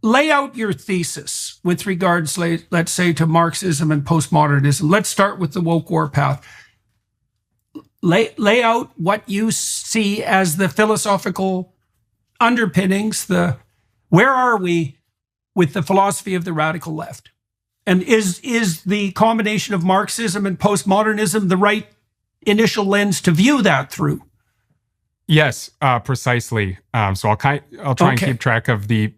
lay out your thesis with regards, let's say, to Marxism and postmodernism. Let's start with the woke warpath. Lay out what you see as the philosophical underpinnings. Where are we with the philosophy of the radical left? And is the combination of Marxism and postmodernism the right initial lens to view that through? Yes, precisely. So I'll try and keep track of the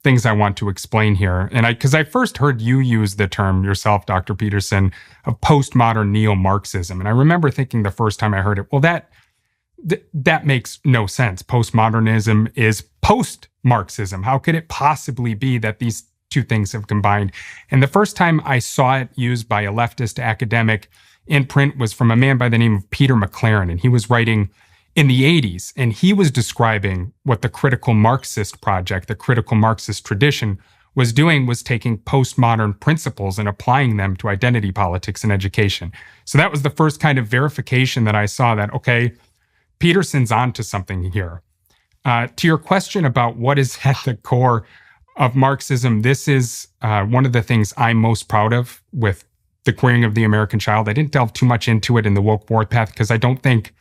things I want to explain here. And because I first heard you use the term yourself, Dr. Peterson, of postmodern neo-Marxism. And I remember thinking the first time I heard it, well, that makes no sense. Postmodernism is post-Marxism. How could it possibly be that these two things have combined? And the first time I saw it used by a leftist academic in print was from a man by the name of Peter McLaren. And he was writing in the 80s, and he was describing what the critical Marxist project, the critical Marxist tradition, was doing, was taking postmodern principles and applying them to identity politics and education. So that was the first kind of verification that I saw that, okay, Peterson's onto something here. To your question about what is at the core of Marxism, this is one of the things I'm most proud of with the queering of the American child. I didn't delve too much into it in the woke warpath because I don't think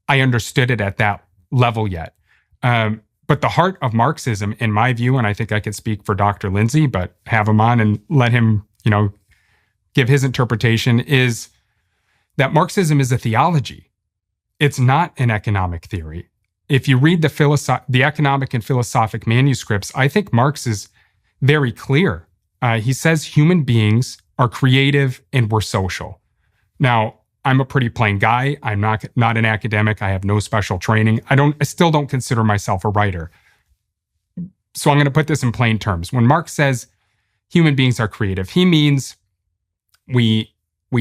I understood it at that level yet. But the heart of Marxism, in my view, and I think I could speak for Dr. Lindsay, but have him on and let him, give his interpretation, is that Marxism is a theology. It's not an economic theory. If you read the economic and philosophic manuscripts, I think Marx is very clear. He says human beings are creative and we're social. Now, I'm a pretty plain guy. I'm not an academic. I have no special training. I still don't consider myself a writer. So I'm going to put this in plain terms. When Marx says human beings are creative, he means we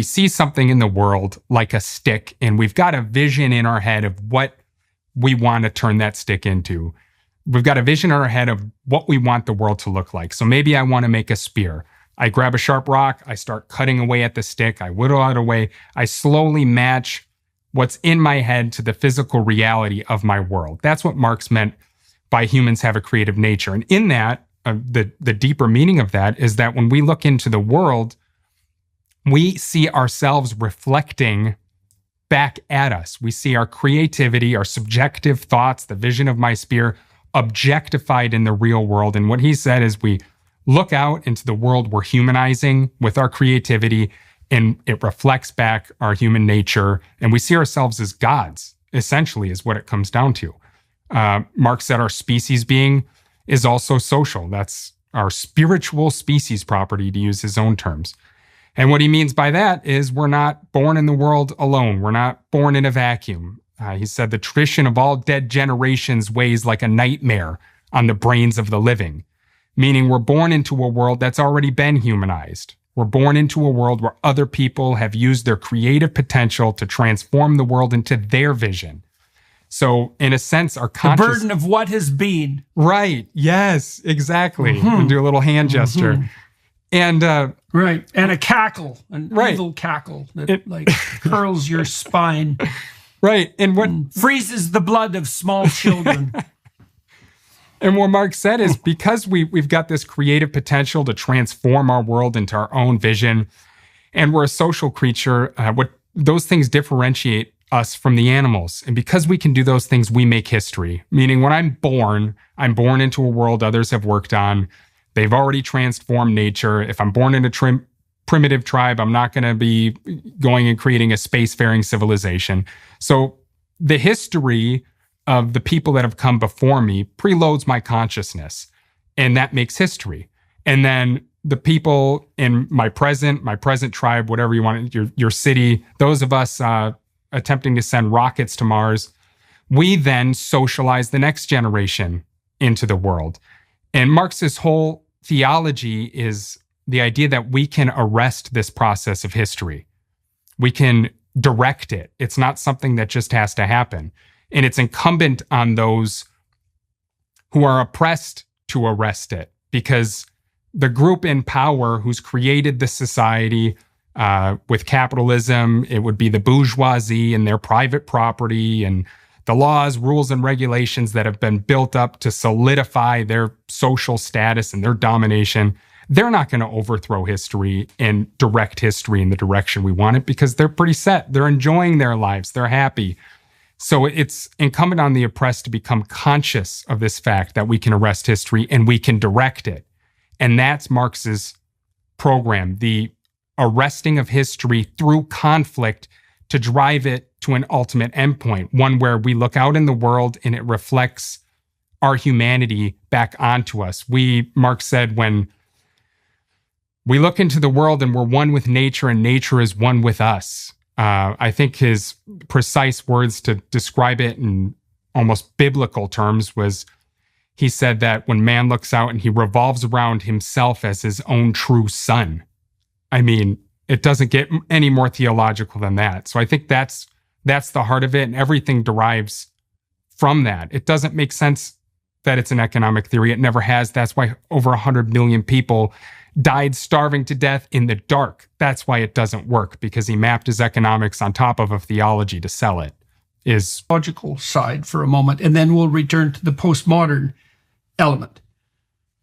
see something in the world like a stick, and we've got a vision in our head of what we want to turn that stick into. We've got a vision in our head of what we want the world to look like. So maybe I want to make a spear. I grab a sharp rock, I start cutting away at the stick, I whittle it away, I slowly match what's in my head to the physical reality of my world. That's what Marx meant by humans have a creative nature. And in that, the deeper meaning of that is that when we look into the world, we see ourselves reflecting back at us. We see our creativity, our subjective thoughts, the vision of my spear objectified in the real world. And what he said is we look out into the world we're humanizing with our creativity, and it reflects back our human nature, and we see ourselves as gods, essentially, is what it comes down to. Marx said our species being is also social. That's our spiritual species property, to use his own terms. And what he means by that is we're not born in the world alone. We're not born in a vacuum. He said the tradition of all dead generations weighs like a nightmare on the brains of the living. Meaning we're born into a world that's already been humanized. We're born into a world where other people have used their creative potential to transform the world into their vision. So in a sense, our the burden of what has been. Right. Yes, exactly. And do a little hand gesture. And right. And a cackle, an evil cackle that curls your spine. Right. And what freezes the blood of small children. And what Marx said is because we've got this creative potential to transform our world into our own vision, and we're a social creature, what those things differentiate us from the animals. And because we can do those things, we make history. Meaning when I'm born into a world others have worked on. They've already transformed nature. If I'm born in a primitive tribe, I'm not going to be going and creating a spacefaring civilization. So the history of the people that have come before me preloads my consciousness, and that makes history. And then the people in my present tribe, whatever you want, your city, those of us attempting to send rockets to Mars, we then socialize the next generation into the world. And Marx's whole theology is the idea that we can arrest this process of history. We can direct it. It's not something that just has to happen. And it's incumbent on those who are oppressed to arrest it, because the group in power who's created the society with capitalism, it would be the bourgeoisie and their private property and the laws, rules, and regulations that have been built up to solidify their social status and their domination, they're not going to overthrow history and direct history in the direction we want it because they're pretty set. They're enjoying their lives. They're happy. So it's incumbent on the oppressed to become conscious of this fact that we can arrest history and we can direct it. And that's Marx's program, the arresting of history through conflict to drive it to an ultimate endpoint, one where we look out in the world and it reflects our humanity back onto us. Marx said, when we look into the world and we're one with nature and nature is one with us. I think his precise words to describe it in almost biblical terms was, he said that when man looks out and he revolves around himself as his own true sun. I mean, it doesn't get any more theological than that. So I think that's the heart of it, and everything derives from that. It doesn't make sense that it's an economic theory. It never has. That's why over 100 million people died starving to death in the dark. That's why it doesn't work, because he mapped his economics on top of a theology to sell it. Is logical side for a moment, and then we'll return to the postmodern element.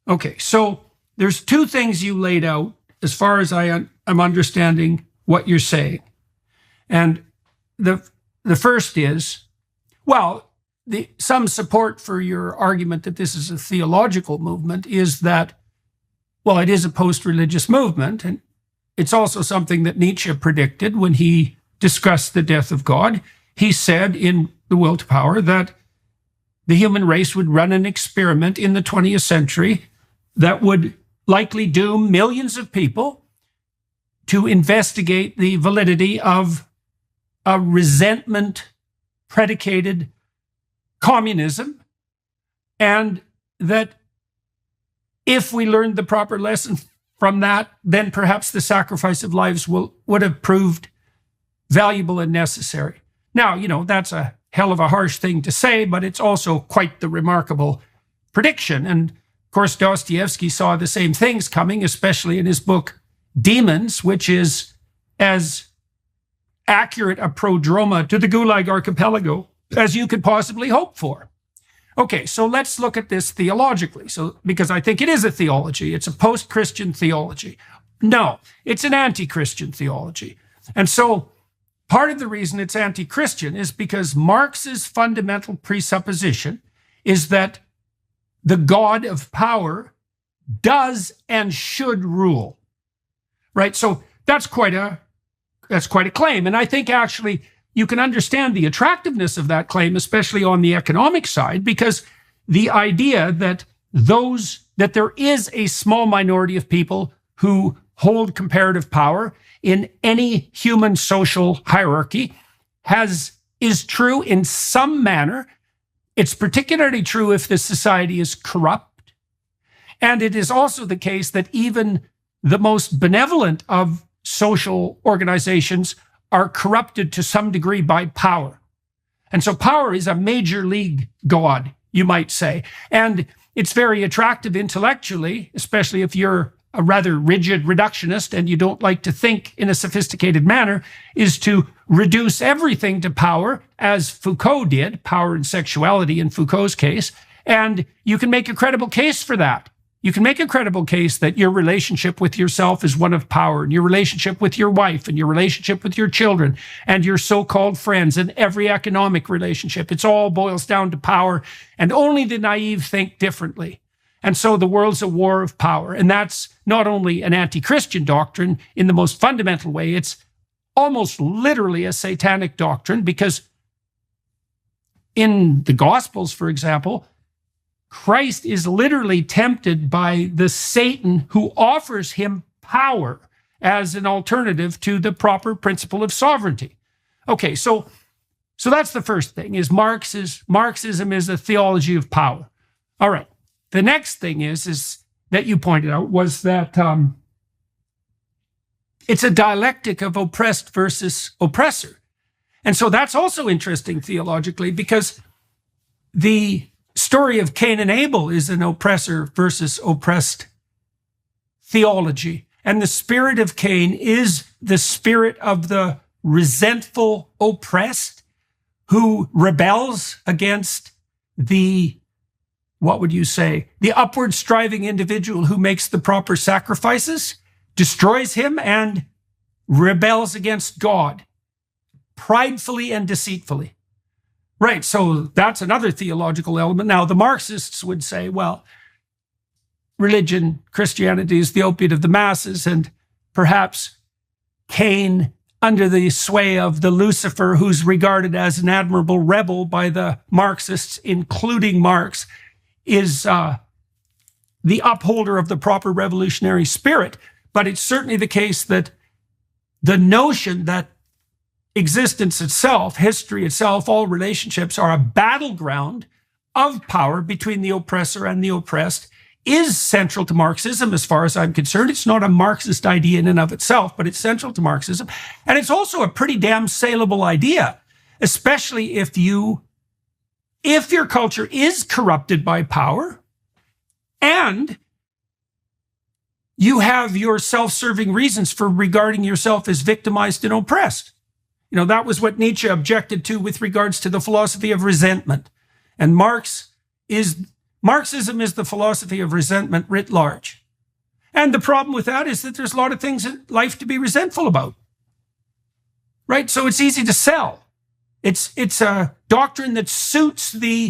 Okay, so there's two things you laid out as far as I'm understanding what you're saying. And the first is, well, some support for your argument that this is a theological movement is that, well, it is a post-religious movement, and it's also something that Nietzsche predicted when he discussed the death of God. He said in The Will to Power that the human race would run an experiment in the 20th century that would likely doom millions of people to investigate the validity of a resentment-predicated communism, and that if we learned the proper lesson from that, then perhaps the sacrifice of lives would have proved valuable and necessary. Now, that's a hell of a harsh thing to say, but it's also quite the remarkable prediction. And of course, Dostoevsky saw the same things coming, especially in his book Demons, which is as accurate a prodroma to the Gulag Archipelago as you could possibly hope for. Okay, so let's look at this theologically. Because I think it is a theology. It's a post-Christian theology. No, it's an anti-Christian theology. And so part of the reason it's anti-Christian is because Marx's fundamental presupposition is that the God of power does and should rule, right? So that's quite a claim. And I think actually you can understand the attractiveness of that claim, especially on the economic side, because the idea that there is a small minority of people who hold comparative power in any human social hierarchy is true in some manner. It's particularly true if the society is corrupt. And it is also the case that even the most benevolent of social organizations are corrupted to some degree by power. And so power is a major league god, you might say. And it's very attractive intellectually, especially if you're a rather rigid reductionist and you don't like to think in a sophisticated manner, is to reduce everything to power, as Foucault did, power and sexuality in Foucault's case. And you can make a credible case for that. You can make a credible case that your relationship with yourself is one of power, and your relationship with your wife, and your relationship with your children, and your so-called friends, and every economic relationship. It all boils down to power, and only the naive think differently. And so the world's a war of power. And that's not only an anti-Christian doctrine in the most fundamental way, it's almost literally a satanic doctrine, because in the Gospels, for example, Christ is literally tempted by the Satan who offers him power as an alternative to the proper principle of sovereignty. Okay, so that's the first thing, is Marxism is a theology of power. All right. The next thing is that you pointed out was that it's a dialectic of oppressed versus oppressor. And so that's also interesting theologically, because the story of Cain and Abel is an oppressor versus oppressed theology. And the spirit of Cain is the spirit of the resentful oppressed who rebels against the, what would you say, the upward striving individual who makes the proper sacrifices, destroys him, and rebels against God, pridefully and deceitfully. Right, so that's another theological element. Now, the Marxists would say, well, religion, Christianity is the opiate of the masses, and perhaps Cain, under the sway of the Lucifer, who's regarded as an admirable rebel by the Marxists, including Marx, is the upholder of the proper revolutionary spirit. But it's certainly the case that the notion that existence itself, history itself, all relationships are a battleground of power between the oppressor and the oppressed is central to Marxism as far as I'm concerned. It's not a Marxist idea in and of itself, but it's central to Marxism. And it's also a pretty damn saleable idea, especially if your culture is corrupted by power and you have your self-serving reasons for regarding yourself as victimized and oppressed. You know, that was what Nietzsche objected to with regards to the philosophy of resentment. And Marxism is the philosophy of resentment writ large. And the problem with that is that there's a lot of things in life to be resentful about. Right? So it's easy to sell. It's a doctrine that suits the